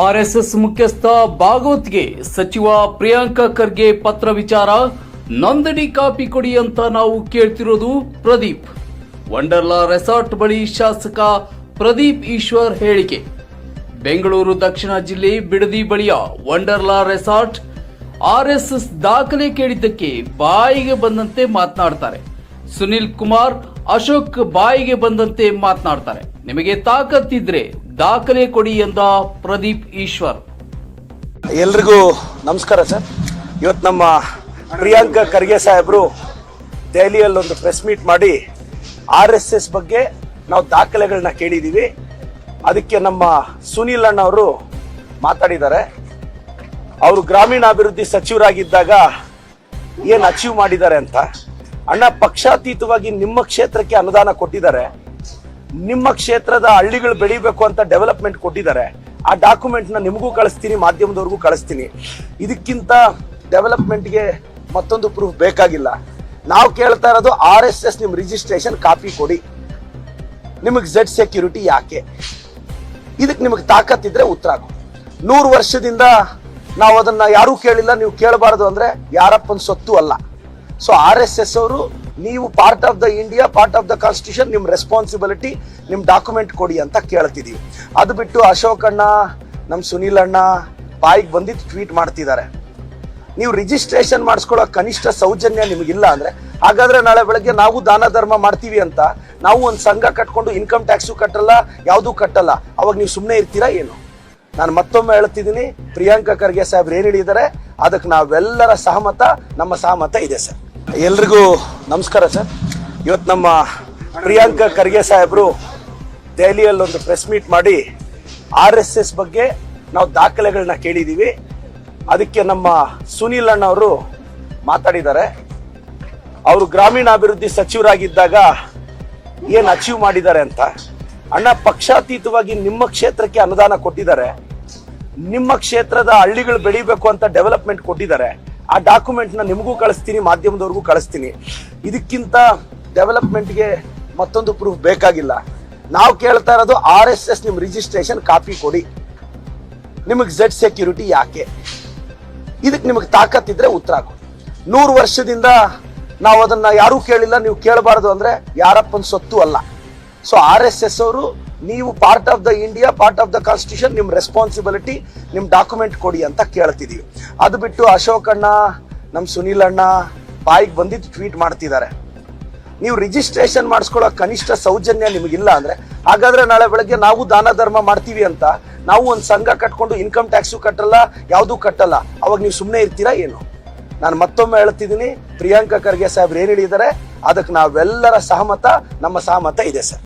RSS ಮುಖ್ಯಸ್ಥ ಭಾಗವತ್ಗೆ ಸಚಿವ ಪ್ರಿಯಾಂಕ ಖರ್ಗೆ ಪತ್ರ ವಿಚಾರ ನೋಂದಣಿ ಕಾಪಿ ಕೊಡಿ ಅಂತ ನಾವು ಕೇಳ್ತಿರೋದು ಪ್ರದೀಪ್. ವಂಡರ್ಲಾ ರೆಸಾರ್ಟ್ ಬಳಿ ಶಾಸಕ ಪ್ರದೀಪ್ ಈಶ್ವರ್ ಹೇಳಿಕೆ. ಬೆಂಗಳೂರು ದಕ್ಷಿಣ ಜಿಲ್ಲೆ ಬಿಡದಿ ಬಳಿಯ ವಂಡರ್ಲಾ ರೆಸಾರ್ಟ್ ಆರ್ಎಸ್ಎಸ್ ದಾಖಲೆ ಕೇಳಿದ್ದಕ್ಕೆ ಬಾಯಿಗೆ ಬಂದಂತೆ ಮಾತನಾಡ್ತಾರೆ. ಸುನಿಲ್ ಕುಮಾರ್, ಅಶೋಕ್ ಬಾಯಿಗೆ ಬಂದಂತೆ ಮಾತನಾಡ್ತಾರೆ. ನಿಮಗೆ ತಾಕತ್ತಿದ್ರೆ ದಾಖಲೆ ಕೊಡಿ ಎಂದ ಪ್ರದೀಪ್ ಈಶ್ವರ್. ಎಲ್ರಿಗೂ ನಮಸ್ಕಾರ ಸರ್. ಇವತ್ತು ನಮ್ಮ ಪ್ರಿಯಾಂಕ ಖರ್ಗೆ ಸಾಹೇಬರು ದೆಹಲಿಯಲ್ಲಿ ಒಂದು ಪ್ರೆಸ್ ಮೀಟ್ ಮಾಡಿ RSS ಬಗ್ಗೆ ನಾವು ದಾಖಲೆಗಳನ್ನ ಕೇಳಿದ್ದೀವಿ, ಅದಕ್ಕೆ ನಮ್ಮ ಸುನೀಲ್ ಅಣ್ಣ ಅವರು ಮಾತಾಡಿದ್ದಾರೆ. ಅವರು ಗ್ರಾಮೀಣಾಭಿವೃದ್ಧಿ ಸಚಿವರಾಗಿದ್ದಾಗ ಏನು ಅಚೀವ್ ಮಾಡಿದ್ದಾರೆ ಅಂತ. ಅಣ್ಣ, ಪಕ್ಷಾತೀತವಾಗಿ ನಿಮ್ಮ ಕ್ಷೇತ್ರಕ್ಕೆ ಅನುದಾನ ಕೊಟ್ಟಿದ್ದಾರೆ, ನಿಮ್ಮ ಕ್ಷೇತ್ರದ ಹಳ್ಳಿಗಳು ಬೆಳಿಬೇಕು ಅಂತ ಡೆವಲಪ್ಮೆಂಟ್ ಕೊಟ್ಟಿದ್ದಾರೆ. ಆ ಡಾಕ್ಯುಮೆಂಟ್ನ ನಿಮಗೂ ಕಳಿಸ್ತೀನಿ, ಮಾಧ್ಯಮದವ್ರಿಗೂ ಕಳಿಸ್ತೀನಿ. ಇದಕ್ಕಿಂತ ಡೆವಲಪ್ಮೆಂಟ್ಗೆ ಮತ್ತೊಂದು ಪ್ರೂಫ್ ಬೇಕಾಗಿಲ್ಲ. ನಾವು ಕೇಳ್ತಾ ಇರೋದು RSS ನಿಮ್ಮ ರಿಜಿಸ್ಟ್ರೇಷನ್ ಕಾಪಿ ಕೊಡಿ. ನಿಮಗೆ Z ಸೆಕ್ಯೂರಿಟಿ ಯಾಕೆ? ಇದಕ್ಕೆ ನಿಮಗೆ ತಾಕತ್ತಿದ್ರೆ ಉತ್ತರ ಕೊಡಿ. 100 ವರ್ಷದಿಂದ ನಾವು ಅದನ್ನ ಯಾರೂ ಕೇಳಿಲ್ಲ, ನೀವು ಕೇಳಬಾರದು ಅಂದ್ರೆ ಯಾರಪ್ಪನ ಸೊತ್ತು ಅಲ್ಲ. ಸೊ RSS ಅವರು, ನೀವು part of the India, part of the constitution, ನಿಮ್ಮ ರೆಸ್ಪಾನ್ಸಿಬಿಲಿಟಿ, ನಿಮ್ಮ ಡಾಕ್ಯುಮೆಂಟ್ ಕೊಡಿ ಅಂತ ಕೇಳ್ತಿದೀವಿ. ಅದು ಬಿಟ್ಟು ಅಶೋಕ್ ಅಣ್ಣ, ನಮ್ಮ ಸುನೀಲ್ ಅಣ್ಣ ಬಾಯಿಗೆ ಬಂದಿದ್ದು ಟ್ವೀಟ್ ಮಾಡ್ತಿದ್ದಾರೆ. ನೀವು ರಿಜಿಸ್ಟ್ರೇಷನ್ ಮಾಡಿಸ್ಕೊಳ್ಳೋ ಕನಿಷ್ಠ ಸೌಜನ್ಯ ನಿಮಗಿಲ್ಲ ಅಂದ್ರೆ, ಹಾಗಾದ್ರೆ ನಾಳೆ ಬೆಳಗ್ಗೆ ನಾವು ದಾನ ಧರ್ಮ ಮಾಡ್ತೀವಿ ಅಂತ ನಾವು ಒಂದು ಸಂಘ ಕಟ್ಕೊಂಡು ಇನ್ಕಮ್ ಟ್ಯಾಕ್ಸು ಕಟ್ಟಲ್ಲ, ಯಾವುದೂ ಕಟ್ಟಲ್ಲ, ಅವಾಗ ನೀವು ಸುಮ್ಮನೆ ಇರ್ತೀರಾ ಏನು? ನಾನು ಮತ್ತೊಮ್ಮೆ ಹೇಳ್ತಿದ್ದೀನಿ, ಪ್ರಿಯಾಂಕ ಖರ್ಗೆ ಸಾಹೇಬ್ರು ಏನ್ ಹೇಳಿದ್ದಾರೆ ಅದಕ್ಕೆ ನಾವೆಲ್ಲರ ಸಹಮತ, ನಮ್ಮ ಸಹಮತ ಇದೆ ಸರ್. ಎಲ್ರಿಗೂ ನಮಸ್ಕಾರ ಸರ್. ಇವತ್ತು ನಮ್ಮ ಪ್ರಿಯಾಂಕ ಖರ್ಗೆ ಸಾಹೇಬರು ದೆಹಲಿಯಲ್ಲಿ ಒಂದು ಪ್ರೆಸ್ ಮೀಟ್ ಮಾಡಿ RSS ಬಗ್ಗೆ ನಾವು ದಾಖಲೆಗಳನ್ನ ಕೇಳಿದ್ದೀವಿ, ಅದಕ್ಕೆ ನಮ್ಮ ಸುನೀಲ್ ಅಣ್ಣ ಅವರು ಮಾತಾಡಿದ್ದಾರೆ. ಅವರು ಗ್ರಾಮೀಣಾಭಿವೃದ್ಧಿ ಸಚಿವರಾಗಿದ್ದಾಗ ಏನು ಅಚೀವ್ ಮಾಡಿದ್ದಾರೆ ಅಂತ. ಅಣ್ಣ, ಪಕ್ಷಾತೀತವಾಗಿ ನಿಮ್ಮ ಕ್ಷೇತ್ರಕ್ಕೆ ಅನುದಾನ ಕೊಟ್ಟಿದ್ದಾರೆ, ನಿಮ್ಮ ಕ್ಷೇತ್ರದ ಹಳ್ಳಿಗಳು ಬೆಳಿಬೇಕು ಅಂತ ಡೆವಲಪ್ಮೆಂಟ್ ಕೊಟ್ಟಿದ್ದಾರೆ. ಆ ಡಾಕ್ಯುಮೆಂಟ್ನ ನಿಮಗೂ ಕಳಿಸ್ತೀನಿ, ಮಾಧ್ಯಮದವ್ರಿಗೂ ಕಳಿಸ್ತೀನಿ. ಇದಕ್ಕಿಂತ ಡೆವಲಪ್ಮೆಂಟ್ಗೆ ಮತ್ತೊಂದು ಪ್ರೂಫ್ ಬೇಕಾಗಿಲ್ಲ. ನಾವು ಕೇಳ್ತಾ ಇರೋದು RSS ನಿಮ್ಮ ರಿಜಿಸ್ಟ್ರೇಷನ್ ಕಾಪಿ ಕೊಡಿ. ನಿಮಗೆ Z ಸೆಕ್ಯೂರಿಟಿ ಯಾಕೆ? ಇದಕ್ಕೆ ನಿಮಗೆ ತಾಕತ್ತಿದ್ರೆ ಉತ್ತರ ಕೊಡಿ. 100 ವರ್ಷದಿಂದ ನಾವು ಅದನ್ನ ಯಾರೂ ಕೇಳಿಲ್ಲ, ನೀವು ಕೇಳಬಾರದು ಅಂದ್ರೆ ಯಾರಪ್ಪನ ಸೊತ್ತು ಅಲ್ಲ. ಸೊ RSS ಅವರು, ನೀವು part of the India, part of the constitution, ನಿಮ್ಮ ರೆಸ್ಪಾನ್ಸಿಬಿಲಿಟಿ, ನಿಮ್ಮ ಡಾಕ್ಯುಮೆಂಟ್ ಕೊಡಿ ಅಂತ ಕೇಳ್ತಿದೀವಿ. ಅದು ಬಿಟ್ಟು ಅಶೋಕ್ ಅಣ್ಣ, ನಮ್ಮ ಸುನೀಲ್ ಅಣ್ಣ ಬಾಯಿಗೆ ಬಂದಿದ್ದು ಟ್ವೀಟ್ ಮಾಡ್ತಿದ್ದಾರೆ. ನೀವು ರಿಜಿಸ್ಟ್ರೇಷನ್ ಮಾಡಿಸ್ಕೊಳ್ಳೋ ಕನಿಷ್ಠ ಸೌಜನ್ಯ ನಿಮಗಿಲ್ಲ ಅಂದ್ರೆ, ಹಾಗಾದ್ರೆ ನಾಳೆ ಬೆಳಗ್ಗೆ ನಾವು ದಾನ ಧರ್ಮ ಮಾಡ್ತೀವಿ ಅಂತ ನಾವು ಒಂದು ಸಂಘ ಕಟ್ಕೊಂಡು ಇನ್ಕಮ್ ಟ್ಯಾಕ್ಸು ಕಟ್ಟಲ್ಲ, ಯಾವುದೂ ಕಟ್ಟಲ್ಲ, ಅವಾಗ ನೀವು ಸುಮ್ಮನೆ ಇರ್ತೀರಾ ಏನು? ನಾನು ಮತ್ತೊಮ್ಮೆ ಹೇಳ್ತಿದ್ದೀನಿ, ಪ್ರಿಯಾಂಕ ಖರ್ಗೆ ಸಾಹೇಬ್ರು ಏನ್ ಹೇಳಿದ್ದಾರೆ ಅದಕ್ಕೆ ನಾವೆಲ್ಲರ ಸಹಮತ, ನಮ್ಮ ಸಹಮತ ಇದೆ ಸರ್.